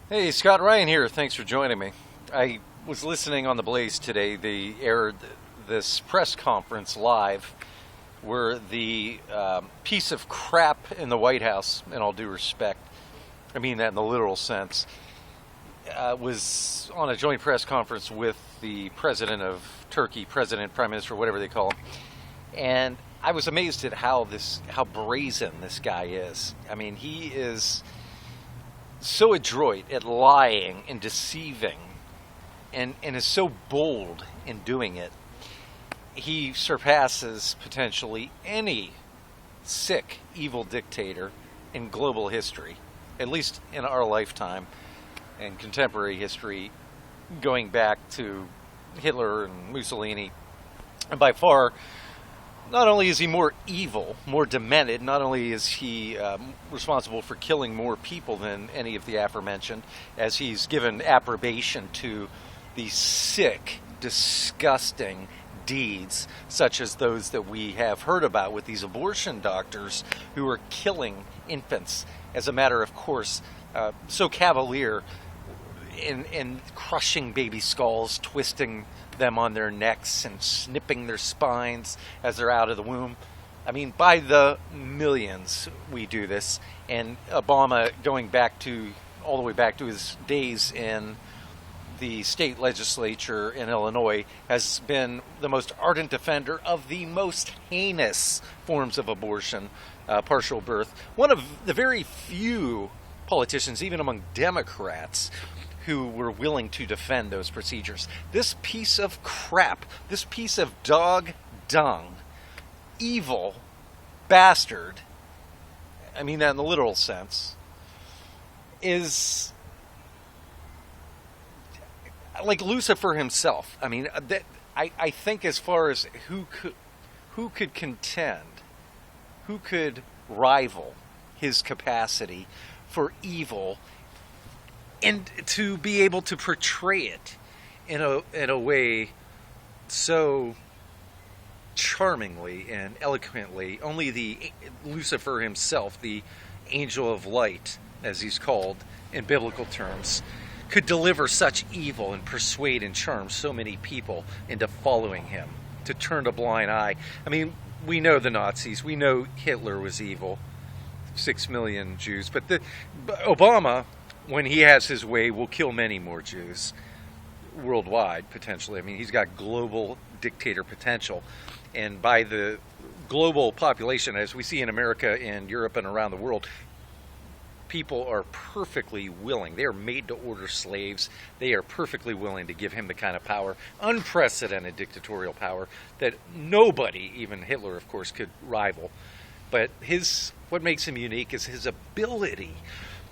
Hey, Scott Ryan here. Thanks for joining me. I was listening on the Blaze today. They aired this press conference live where the piece of crap in the White House, in all due respect, I mean that in the literal sense, was on a joint press conference with the president of Turkey, president, prime minister, whatever they call him. And I was amazed at how brazen this guy is. I mean, he is so adroit at lying and deceiving and is so bold in doing it. He surpasses potentially any sick, evil dictator in global history, at least in our lifetime and contemporary history, going back to Hitler and Mussolini. And by far, not only is he more evil, more demented, not only is he responsible for killing more people than any of the aforementioned, as he's given approbation to these sick, disgusting deeds, such as those that we have heard about with these abortion doctors who are killing infants as a matter of course, so cavalier in crushing baby skulls, twisting them on their necks and snipping their spines as they're out of the womb. I mean, by the millions we do this. And Obama, going back to all the way back to his days in the state legislature in Illinois, has been the most ardent defender of the most heinous forms of abortion, partial birth. One of the very few politicians, even among Democrats, who were willing to defend those procedures. This piece of crap, this piece of dog dung, evil bastard, I mean that in the literal sense, is like Lucifer himself. I mean, I think as far as who could contend, who could rival his capacity for evil, and to be able to portray it in a way so charmingly and eloquently, only the Lucifer himself, the angel of light, as he's called in biblical terms, could deliver such evil and persuade and charm so many people into following him, to turn a blind eye. I mean, we know the Nazis, we know Hitler was evil, 6 million Jews, but Obama, when he has his way, will kill many more Jews worldwide, potentially. I mean, he's got global dictator potential. And by the global population, as we see in America and Europe and around the world, people are perfectly willing. They are made-to-order slaves. They are perfectly willing to give him the kind of power, unprecedented dictatorial power, that nobody, even Hitler, of course, could rival. But what makes him unique is his ability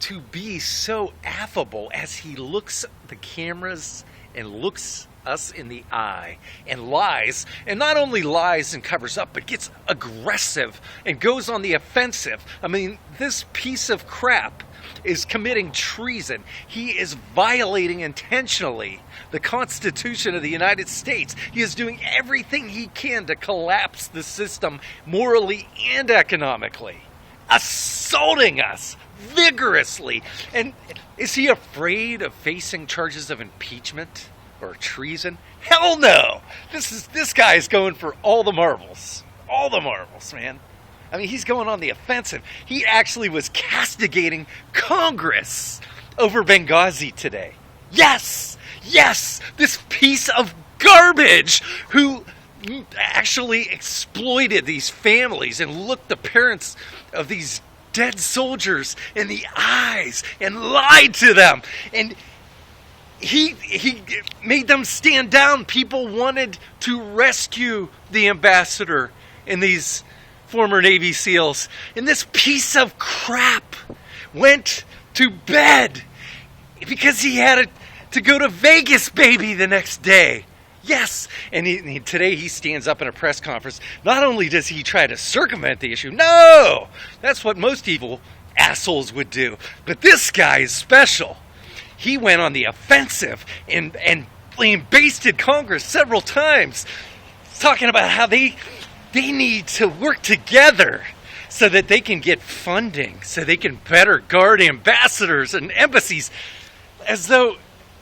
to be so affable as he looks at the cameras and looks us in the eye and lies, and not only lies and covers up, but gets aggressive and goes on the offensive. I mean, this piece of crap is committing treason. He is violating intentionally the Constitution of the United States. He is doing everything he can to collapse the system morally and economically, assaulting us vigorously. And is he afraid of facing charges of impeachment or treason? Hell no! This guy is going for all the marbles. All the marbles, man. I mean, he's going on the offensive. He actually was castigating Congress over Benghazi today. Yes! Yes! This piece of garbage who actually exploited these families and looked the parents of these dead soldiers in the eyes and lied to them. And he made them stand down. People wanted to rescue the ambassador and these former Navy SEALs. And this piece of crap went to bed because he had to go to Vegas, baby, the next day. Yes, and today he stands up in a press conference. Not only does he try to circumvent the issue, no! That's what most evil assholes would do. But this guy is special. He went on the offensive and basted Congress several times, talking about how they need to work together so that they can get funding, so they can better guard ambassadors and embassies. as though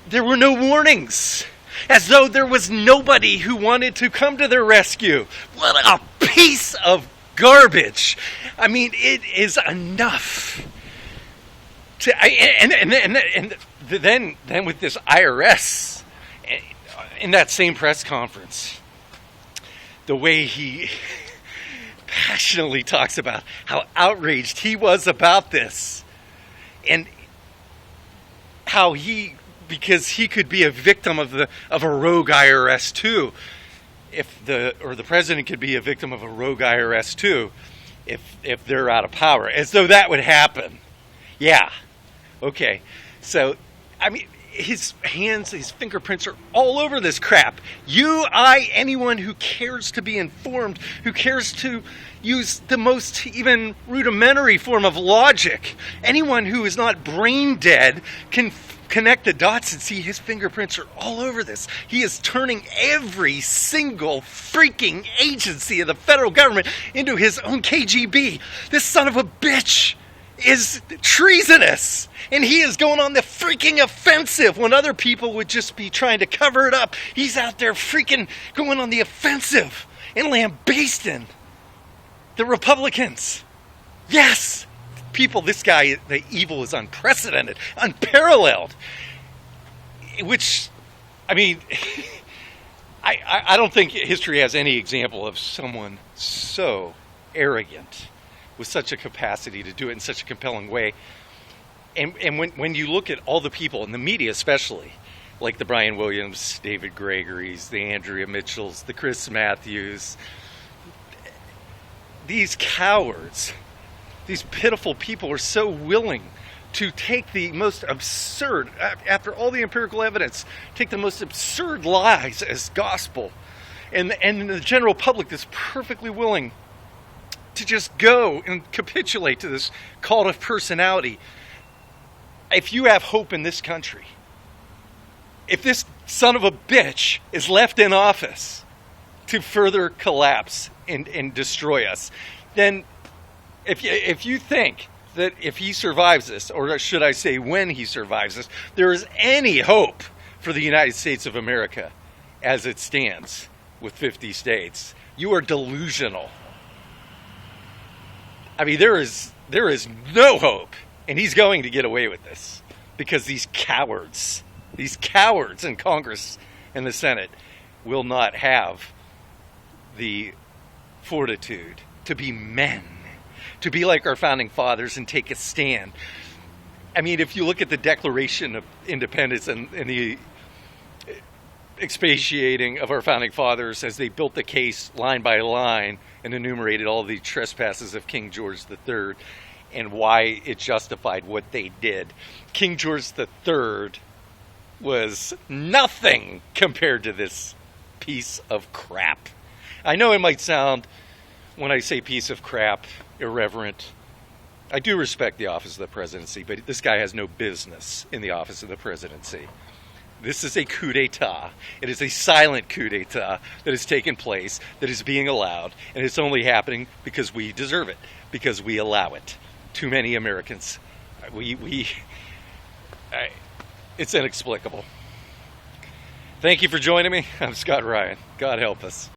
there were no warnings, as though there was nobody who wanted to come to their rescue. What a piece of garbage. I mean, it is enough. And then with this IRS, in that same press conference, the way he passionately talks about how outraged he was about this, and how because he could be a victim of a rogue IRS too, or the president could be a victim of a rogue IRS too, if they're out of power, as though that would happen. Yeah, okay. So, I mean, his fingerprints are all over this crap. Anyone who cares to be informed, who cares to use the most even rudimentary form of logic, anyone who is not brain dead can connect the dots and see his fingerprints are all over this. He is turning every single freaking agency of the federal government into his own KGB. This son of a bitch is treasonous, and he is going on the freaking offensive when other people would just be trying to cover it up. He's out there freaking going on the offensive and lambasting the Republicans. Yes, people, this guy, the evil is unprecedented, unparalleled. Which, I mean, I don't think history has any example of someone so arrogant with such a capacity to do it in such a compelling way. And when you look at all the people in the media, especially, like the Brian Williams, David Gregory's, the Andrea Mitchells, the Chris Matthews, these cowards, these pitiful people are so willing to take the most absurd, after all the empirical evidence, take the most absurd lies as gospel. And the general public is perfectly willing to just go and capitulate to this cult of personality. If you have hope in this country, if this son of a bitch is left in office to further collapse and destroy us, then if you think that if he survives this, or should I say when he survives this, there is any hope for the United States of America as it stands with 50 states, you are delusional. I mean, there is no hope, and he's going to get away with this because these cowards in Congress and the Senate will not have the fortitude to be men, to be like our founding fathers and take a stand. I mean, if you look at the Declaration of Independence and the expatiating of our founding fathers as they built the case line by line and enumerated all the trespasses of King George III and why it justified what they did. King George III was nothing compared to this piece of crap. I know it might sound, when I say piece of crap, irreverent. I do respect the office of the presidency, but this guy has no business in the office of the presidency. This is a coup d'etat. It is a silent coup d'etat that has taken place, that is being allowed, and it's only happening because we deserve it, because we allow it. Too many Americans. It's inexplicable. Thank you for joining me. I'm Scott Ryan. God help us.